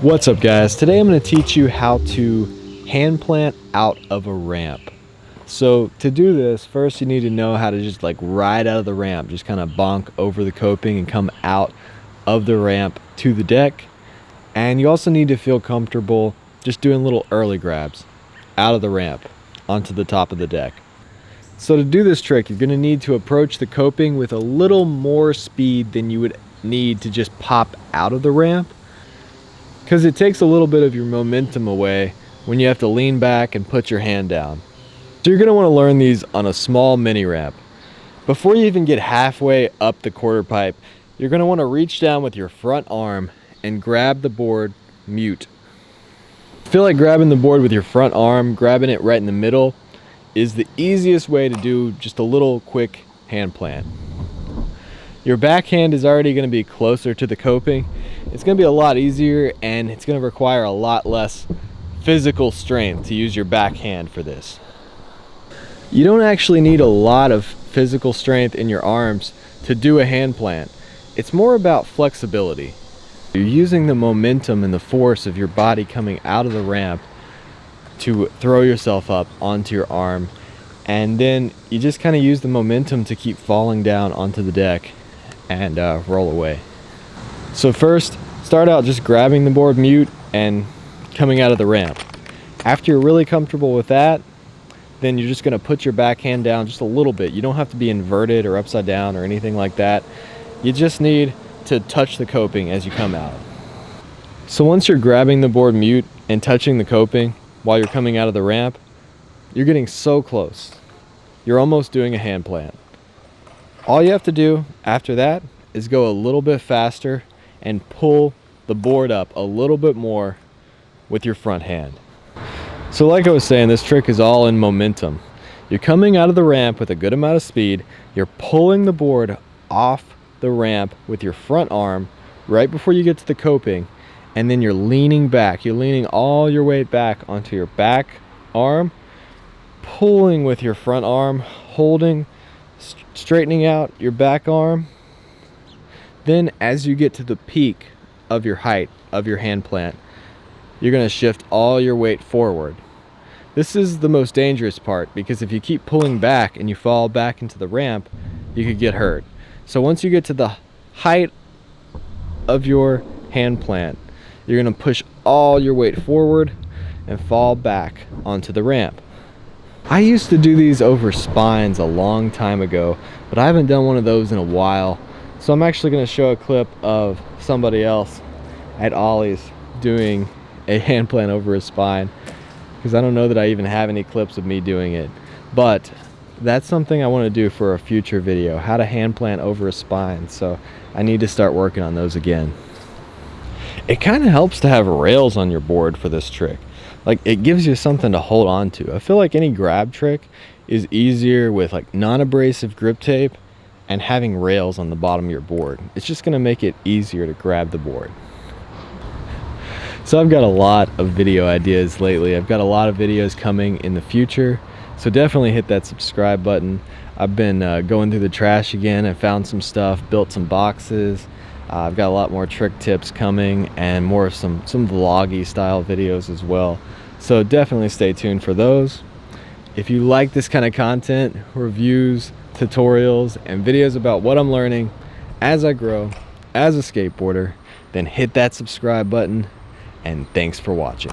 What's up, guys? Today I'm going to teach you how to hand plant out of a ramp. So to do this, first you need to know how to just like ride out of the ramp, just kind of bonk over the coping and come out of the ramp to the deck. And you also need to feel comfortable just doing little early grabs out of the ramp onto the top of the deck. So to do this trick, you're going to need to approach the coping with a little more speed than you would need to just pop out of the ramp, because it takes a little bit of your momentum away when you have to lean back and put your hand down. So you're going to want to learn these on a small mini ramp. Before you even get halfway up the quarter pipe, you're going to want to reach down with your front arm and grab the board mute. I feel like grabbing the board with your front arm, grabbing it right in the middle, is the easiest way to do just a little quick hand plant. Your backhand is already going to be closer to the coping. It's going to be a lot easier, and it's going to require a lot less physical strength to use your backhand for this. You don't actually need a lot of physical strength in your arms to do a hand plant. It's more about flexibility. You're using the momentum and the force of your body coming out of the ramp to throw yourself up onto your arm, and then you just kind of use the momentum to keep falling down onto the deck and roll away. So first, start out just grabbing the board mute and coming out of the ramp. After you're really comfortable with that, then you're just going to put your backhand down just a little bit. You don't have to be inverted or upside down or anything like that. You just need to touch the coping as you come out. So once you're grabbing the board mute and touching the coping while you're coming out of the ramp, you're getting so close. You're almost doing a hand plant. All you have to do after that is go a little bit faster and pull the board up a little bit more with your front hand. So like I was saying, this trick is all in momentum. You're coming out of the ramp with a good amount of speed. You're pulling the board off the ramp with your front arm right before you get to the coping, and then you're leaning back. You're leaning all your weight back onto your back arm, pulling with your front arm, holding, straightening out your back arm. Then as you get to the peak of your height of your hand plant, you're going to shift all your weight forward. This is the most dangerous part, because if you keep pulling back and you fall back into the ramp, you could get hurt. So once you get to the height of your hand plant, you're going to push all your weight forward and fall back onto the ramp. I used to do these over spines a long time ago, but I haven't done one of those in a while. So I'm actually going to show a clip of somebody else at Ollie's doing a hand plant over a spine, because I don't know that I even have any clips of me doing it. But that's something I want to do for a future video, how to hand plant over a spine. So I need to start working on those again. It kind of helps to have rails on your board for this trick. Like, it gives you something to hold on to. I feel like any grab trick is easier with like non-abrasive grip tape and having rails on the bottom of your board. It's just going to make it easier to grab the board. So I've got a lot of video ideas lately. I've got a lot of videos coming in the future, so definitely hit that subscribe button. I've been going through the trash again. I found some stuff, built some boxes. I've got a lot more trick tips coming and more of some vloggy style videos as well. So definitely stay tuned for those. If you like this kind of content, reviews, tutorials, and videos about what I'm learning as I grow as a skateboarder, then hit that subscribe button, and thanks for watching.